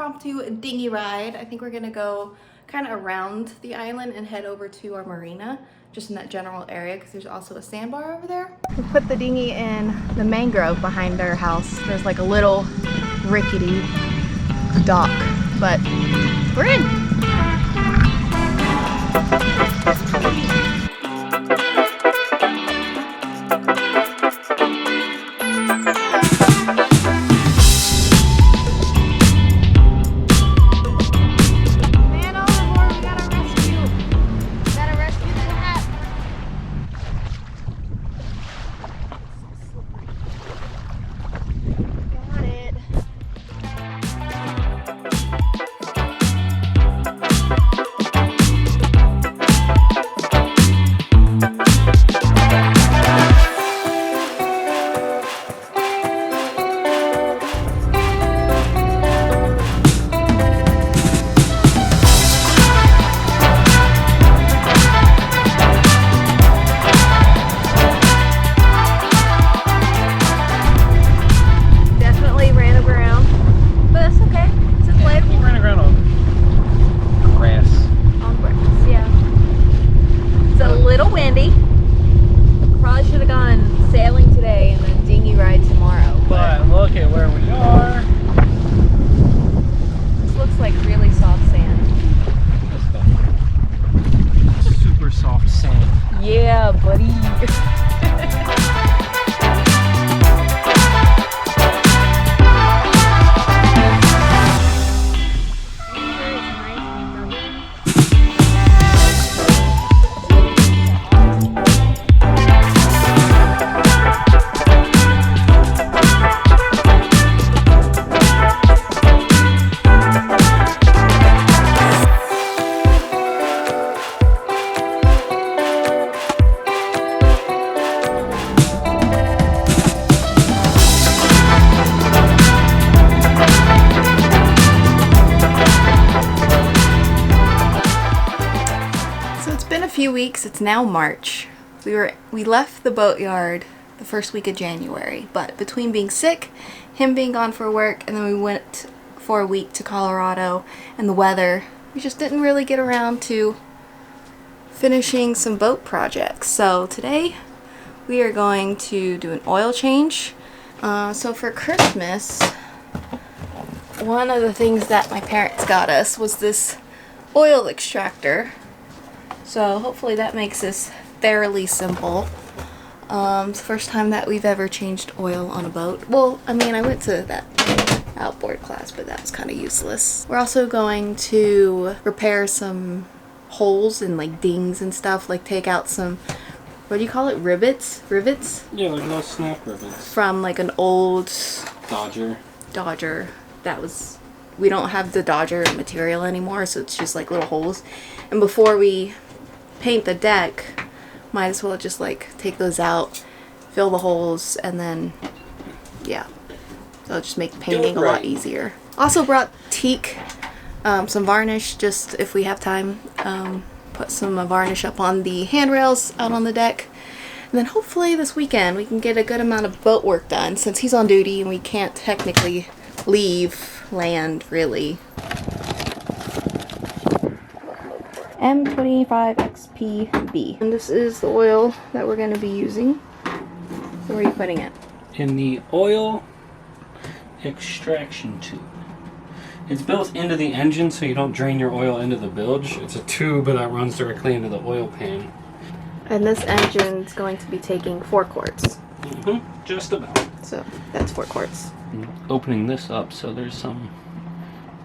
impromptu dinghy ride. I think we're gonna go kind of around the island and head over to our marina, just in that general area, because there's also a sandbar over there. We put the dinghy in the mangrove behind our house. There's like a little rickety dock, but we're in. Yeah, buddy. Few weeks. It's now March. We left the boatyard the first week of January, but between being sick, him being gone for work, and then we went for a week to Colorado, and the weather, we just didn't really get around to finishing some boat projects. So today we are going to do an oil change. So for Christmas, one of the things that my parents got us was this oil extractor. So hopefully that makes this fairly simple. It's the first time that we've ever changed oil on a boat. Well, I mean, I went to that outboard class, but that was kind of useless. We're also going to repair some holes and like dings and stuff, like take out some, what do you call it, rivets? Yeah, like little snap rivets. From like an old Dodger. That was, we don't have the Dodger material anymore, so it's just like little holes. And before we paint the deck, might as well just like take those out, fill the holes, and then yeah, so it'll just make painting a lot easier. Also brought teak, some varnish, just if we have time, put some varnish up on the handrails out on the deck, and then hopefully this weekend we can get a good amount of boat work done since he's on duty and we can't technically leave land really. M25XPB. And this is the oil that we're going to be using. So where are you putting it? In the oil extraction tube. It's built into the engine so you don't drain your oil into the bilge. It's a tube that runs directly into the oil pan. And this engine is going to be taking 4 quarts. Just about. So that's 4 quarts. I'm opening this up so there's some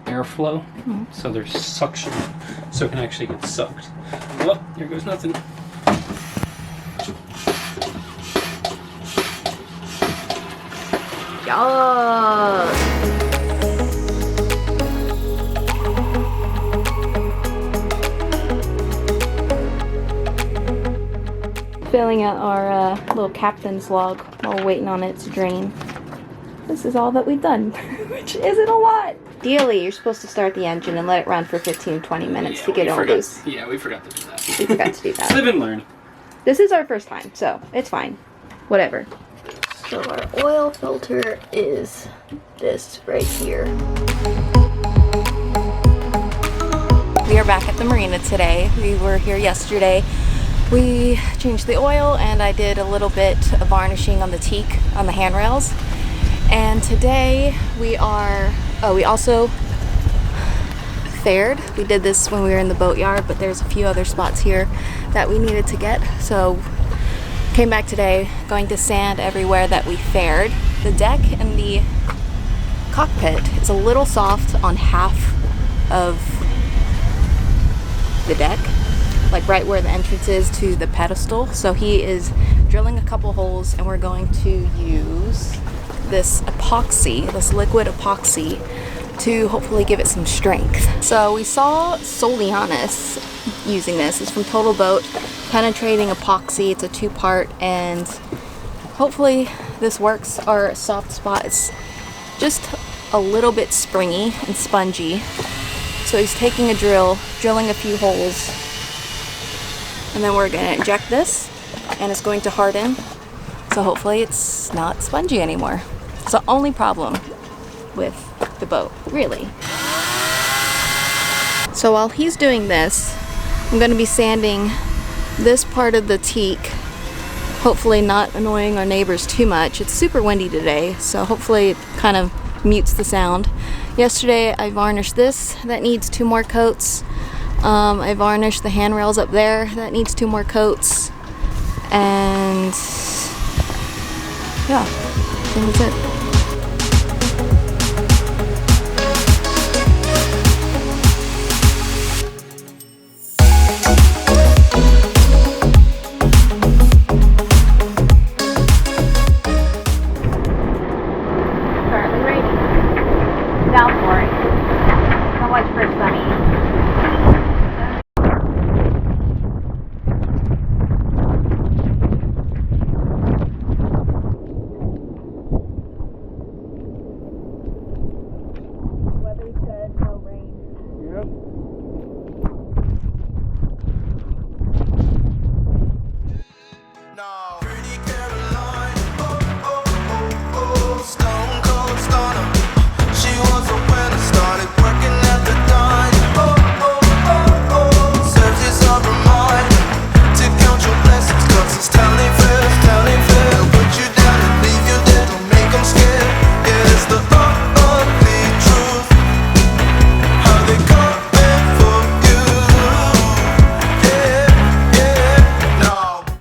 airflow, so there's suction, so it can actually get sucked. Well, here goes nothing. Yeah. Filling out our little captain's log while waiting on it to drain. This is all that we've done, which isn't a lot. Ideally, you're supposed to start the engine and let it run for 15-20 minutes to get all loose. Yeah, we forgot to do that. We forgot to do that. Live and learn. This is our first time, so it's fine. Whatever. So our oil filter is this right here. We are back at the marina today. We were here yesterday. We changed the oil and I did a little bit of varnishing on the teak on the handrails. And today we also fared. We did this when we were in the boatyard, but there's a few other spots here that we needed to get. So came back today, going to sand everywhere that we fared. The deck and the cockpit is a little soft on half of the deck, like right where the entrance is to the pedestal. So he is drilling a couple holes and we're going to use this epoxy, this liquid epoxy, to hopefully give it some strength. So we saw Solianis using this. It's from Total Boat, penetrating epoxy. It's a 2-part, and hopefully this works. Our soft spot is just a little bit springy and spongy. So he's taking a drill, drilling a few holes, and then we're gonna inject this and it's going to harden. So hopefully it's not spongy anymore. It's the only problem with the boat, really. So while he's doing this, I'm going to be sanding this part of the teak, hopefully not annoying our neighbors too much. It's super windy today, so hopefully it kind of mutes the sound. Yesterday I varnished this, that needs 2 more coats. I varnished the handrails up there, that needs 2 more coats. And yeah, that was it.